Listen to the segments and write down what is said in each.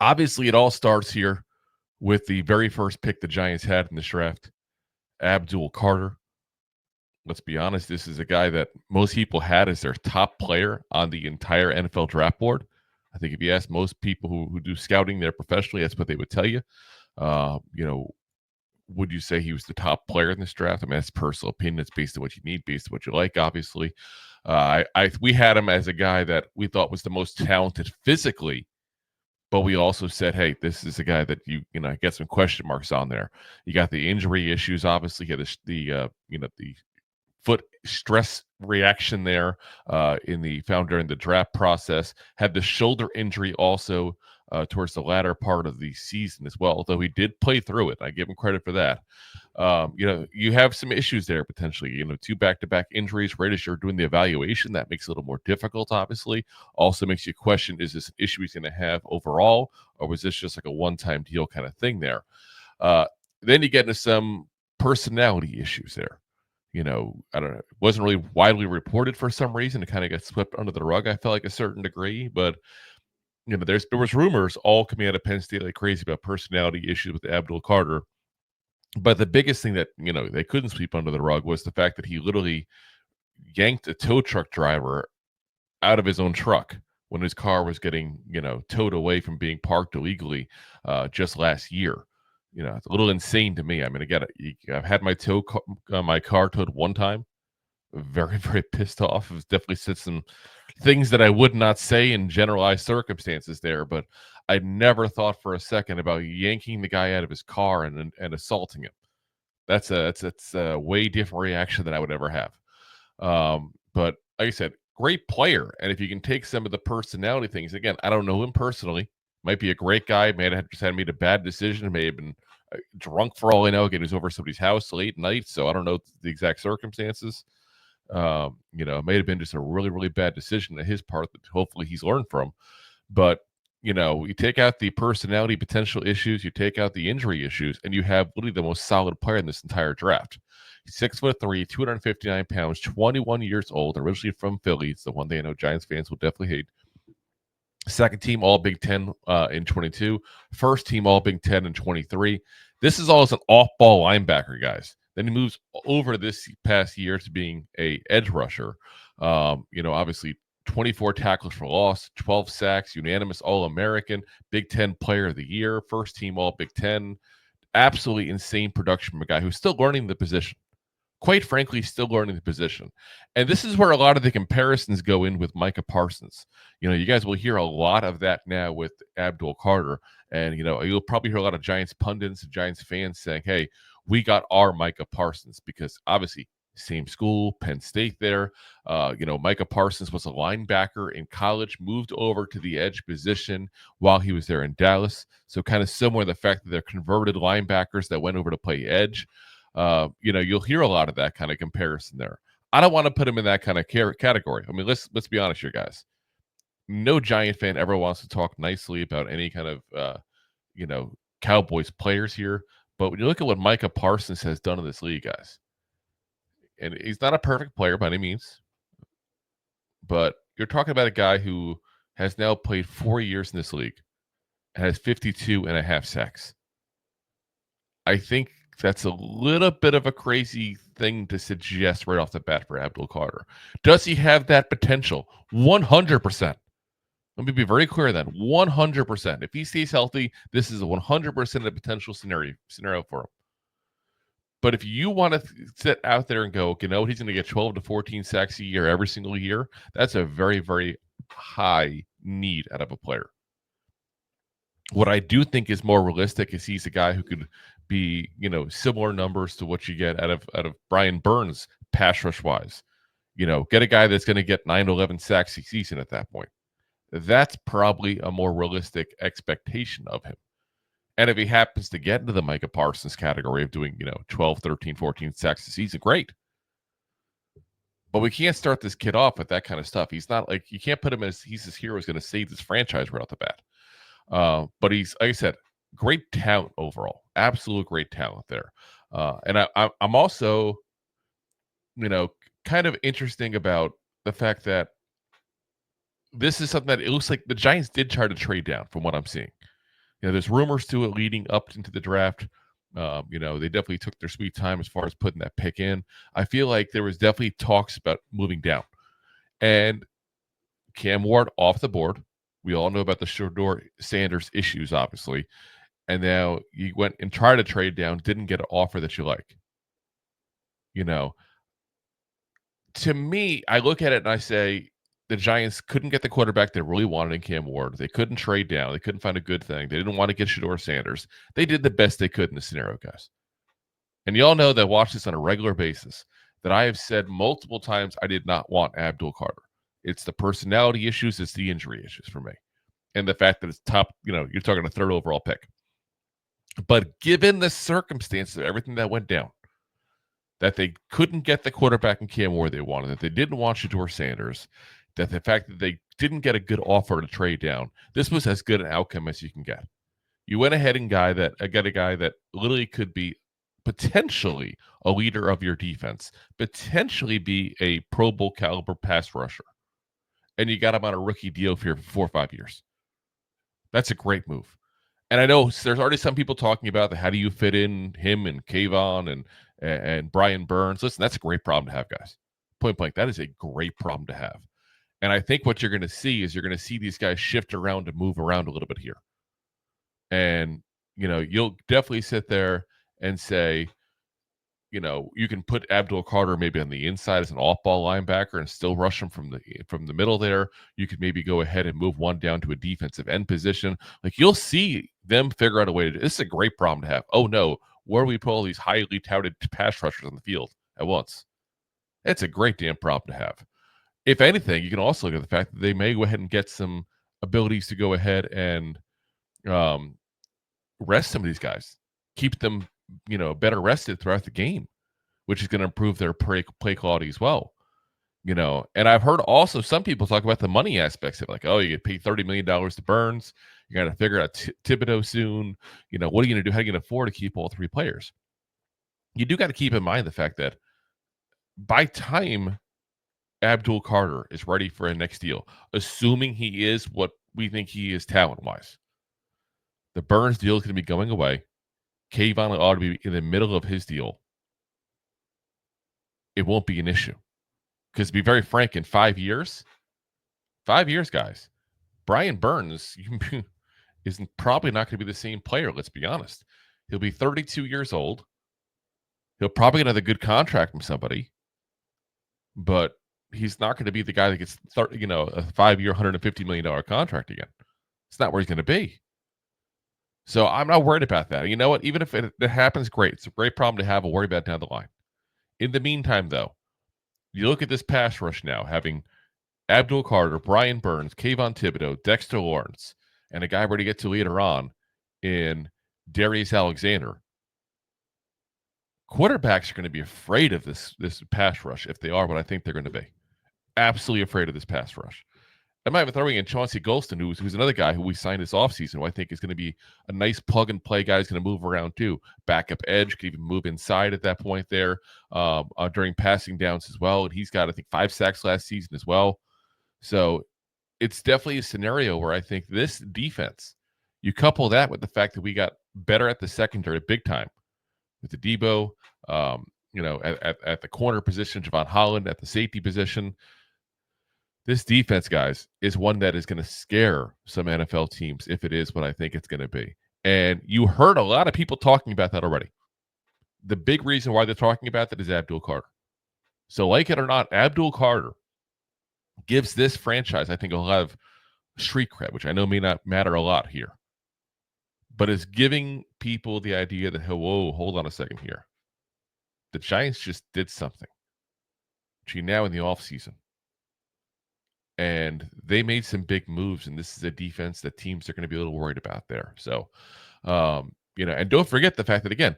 Obviously, it all starts here with the very first pick the Giants had in this draft, Abdul Carter. Let's be honest, this is a guy that most people had as their top player on the entire NFL draft board. I think if you ask most people who do scouting there professionally, that's what they would tell you. You know, would you say he was the top player in this draft? I mean, that's personal opinion. It's based on what you need, based on what you like, obviously. We had him as a guy that we thought was the most talented physically, but we also said, hey, this is a guy that get some question marks on there. You got the injury issues, obviously. You had the foot stress reaction there found during the draft process. Had the shoulder injury also towards the latter part of the season as well, although he did play through it. I give him credit for that. You have some issues there potentially. 2 back-to-back injuries right as you're doing the evaluation. That makes it a little more difficult, obviously. Also makes you question, is this an issue he's going to have overall, or was this just like a one-time deal kind of thing there? Then you get into some personality issues there. I don't know. It wasn't really widely reported for some reason. It kind of got swept under the rug, I felt like, a certain degree. But, there was rumors all coming out of Penn State like crazy about personality issues with Abdul Carter. But the biggest thing that, they couldn't sweep under the rug was the fact that he literally yanked a tow truck driver out of his own truck when his car was getting, towed away from being parked illegally just last year. It's a little insane to me. I mean, again, I've had my car towed one time. Very, very pissed off. It was definitely said some things that I would not say in generalized circumstances there, but I never thought for a second about yanking the guy out of his car and assaulting him. That's a way different reaction than I would ever have. But like I said, great player. And if you can take some of the personality things, again, I don't know him personally. Might be a great guy. May have just had made a bad decision. May have been drunk for all I know. Again, he was over somebody's house late night, so I don't know the exact circumstances. It may have been just a really, really bad decision on his part that hopefully he's learned from. But you take out the personality potential issues, you take out the injury issues, and you have literally the most solid player in this entire draft. He's 6'3", 259 pounds, 21 years old, originally from Philly. It's the one thing I know Giants fans will definitely hate. Second team All Big Ten in 22. First team All Big Ten in 23. This is all as an off-ball linebacker, guys. Then he moves over this past year to being a edge rusher. Obviously 24 tackles for loss, 12 sacks, unanimous All-American, Big Ten Player of the Year, first team All Big Ten. Absolutely insane production from a guy who's still learning the position. Quite frankly, still learning the position. And this is where a lot of the comparisons go in with Micah Parsons. You guys will hear a lot of that now with Abdul Carter. And, you'll probably hear a lot of Giants pundits and Giants fans saying, hey, we got our Micah Parsons, because obviously same school, Penn State there. Micah Parsons was a linebacker in college, moved over to the edge position while he was there in Dallas. So kind of similar to the fact that they're converted linebackers that went over to play edge. You'll hear a lot of that kind of comparison there. I don't want to put him in that kind of category. I mean, let's be honest here, guys. No Giant fan ever wants to talk nicely about any kind of Cowboys players here. But when you look at what Micah Parsons has done in this league, guys, and he's not a perfect player by any means, but you're talking about a guy who has now played 4 years in this league and has 52 and a half sacks. I think that's a little bit of a crazy thing to suggest right off the bat for Abdul Carter. Does he have that potential? 100%. Let me be very clear then. 100%. If he stays healthy, this is a 100% of potential scenario for him. But if you want to sit out there and go, he's going to get 12 to 14 sacks a year every single year, that's a very, very high need out of a player. What I do think is more realistic is he's a guy who could be, similar numbers to what you get out of Brian Burns pass rush wise. Get a guy that's going to get 9 to 11 sacks a season at that point. That's probably a more realistic expectation of him. And if he happens to get into the Micah Parsons category of doing, 12, 13, 14 sacks a season, great. But we can't start this kid off with that kind of stuff. He's not you can't put him as he's this hero who's going to save this franchise right off the bat. But he's, like I said, great talent overall. Absolute great talent there. And I'm also, kind of interesting about the fact that this is something that it looks like the Giants did try to trade down from what I'm seeing. There's rumors to it leading up into the draft. They definitely took their sweet time as far as putting that pick in. I feel like there was definitely talks about moving down. And Cam Ward off the board. We all know about the Shedeur Sanders issues, obviously. And now you went and tried to trade down, didn't get an offer that you like. To me, I look at it and I say the Giants couldn't get the quarterback they really wanted in Cam Ward. They couldn't trade down. They couldn't find a good thing. They didn't want to get Shedeur Sanders. They did the best they could in the scenario, guys. And y'all know that I watch this on a regular basis, that I have said multiple times I did not want Abdul Carter. It's the personality issues, it's the injury issues for me. And the fact that it's top, you're talking a third overall pick. But given the circumstances of everything that went down, that they couldn't get the quarterback in Cam Ward they wanted, that they didn't want Shedeur Sanders, that the fact that they didn't get a good offer to trade down, this was as good an outcome as you can get. You went ahead and got a guy that literally could be potentially a leader of your defense, potentially be a Pro Bowl caliber pass rusher, and you got him on a rookie deal for 4 or 5 years. That's a great move. And I know there's already some people talking about how do you fit in him and Kayvon and Brian Burns. Listen, that's a great problem to have, guys. Point blank, that is a great problem to have. And I think what you're going to see is you're going to see these guys shift around and move around a little bit here. And, you'll definitely sit there and say, you can put Abdul Carter maybe on the inside as an off-ball linebacker and still rush him from the middle there. You could maybe go ahead and move one down to a defensive end position. Like, you'll see them figure out a way to. This is a great problem to have. Oh no, where do we put all these highly touted pass rushers on the field at once? It's a great damn problem to have. If anything, you can also look at the fact that they may go ahead and get some abilities to go ahead and rest some of these guys, keep them better rested throughout the game, which is going to improve their play quality as well. And I've heard also some people talk about the money aspects of like, oh, you get paid $30 million to Burns. You're going to figure out Thibodeau soon. What are you going to do? How are you going to afford to keep all three players? You do got to keep in mind the fact that by time Abdul Carter is ready for a next deal, assuming he is what we think he is talent-wise, the Burns deal is going to be going away. Kayvon ought to be in the middle of his deal. It won't be an issue. Because to be very frank, in 5 years, guys, Brian Burns is probably not going to be the same player, let's be honest. He'll be 32 years old. He'll probably get another good contract from somebody. But he's not going to be the guy that gets a 5-year, $150 million contract again. It's not where he's going to be. So I'm not worried about that. You know what? Even if it happens, great. It's a great problem to have. We'll worry about down the line. In the meantime, though, you look at this pass rush now, having Abdul Carter, Brian Burns, Kayvon Thibodeau, Dexter Lawrence, and a guy we're going to get to later on in Darius Alexander. Quarterbacks are going to be afraid of this pass rush if they are what I think they're going to be. Absolutely afraid of this pass rush. I might be throwing in Chauncey Golston, who's another guy who we signed this offseason, who I think is going to be a nice plug-and-play guy. He's going to move around too. Backup edge, could even move inside at that point there during passing downs as well. And he's got, I think, 5 sacks last season as well. So it's definitely a scenario where I think this defense, you couple that with the fact that we got better at the secondary big time with the Debo, at the corner position, Javon Holland at the safety position. This defense, guys, is one that is going to scare some NFL teams if it is what I think it's going to be. And you heard a lot of people talking about that already. The big reason why they're talking about that is Abdul Carter. So like it or not, Abdul Carter gives this franchise, I think, a lot of street cred, which I know may not matter a lot here, but is giving people the idea that, whoa, hold on a second here. The Giants just did something between now and the offseason. And they made some big moves, and this is a defense that teams are going to be a little worried about there. So, and don't forget the fact that, again,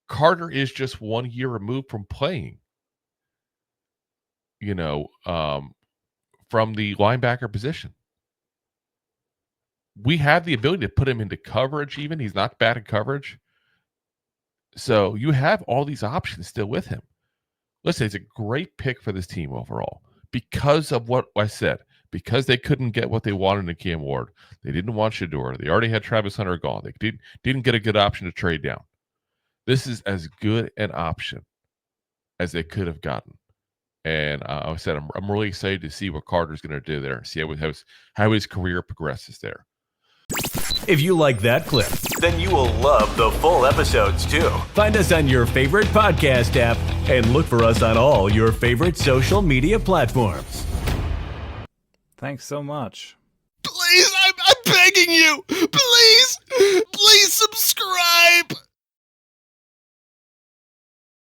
Carter is just 1 year removed from playing, from the linebacker position. We have the ability to put him into coverage even. He's not bad at coverage. So you have all these options still with him. Listen, it's a great pick for this team overall because of what I said, because they couldn't get what they wanted in Cam Ward. They didn't want Shedeur. They already had Travis Hunter gone. They didn't get a good option to trade down. This is as good an option as they could have gotten. And I said, I'm really excited to see what Carter's going to do there, see how his career progresses there. If you like that clip, then you will love the full episodes too. Find us on your favorite podcast app and look for us on all your favorite social media platforms. Thanks so much. Please, I'm begging you. Please subscribe.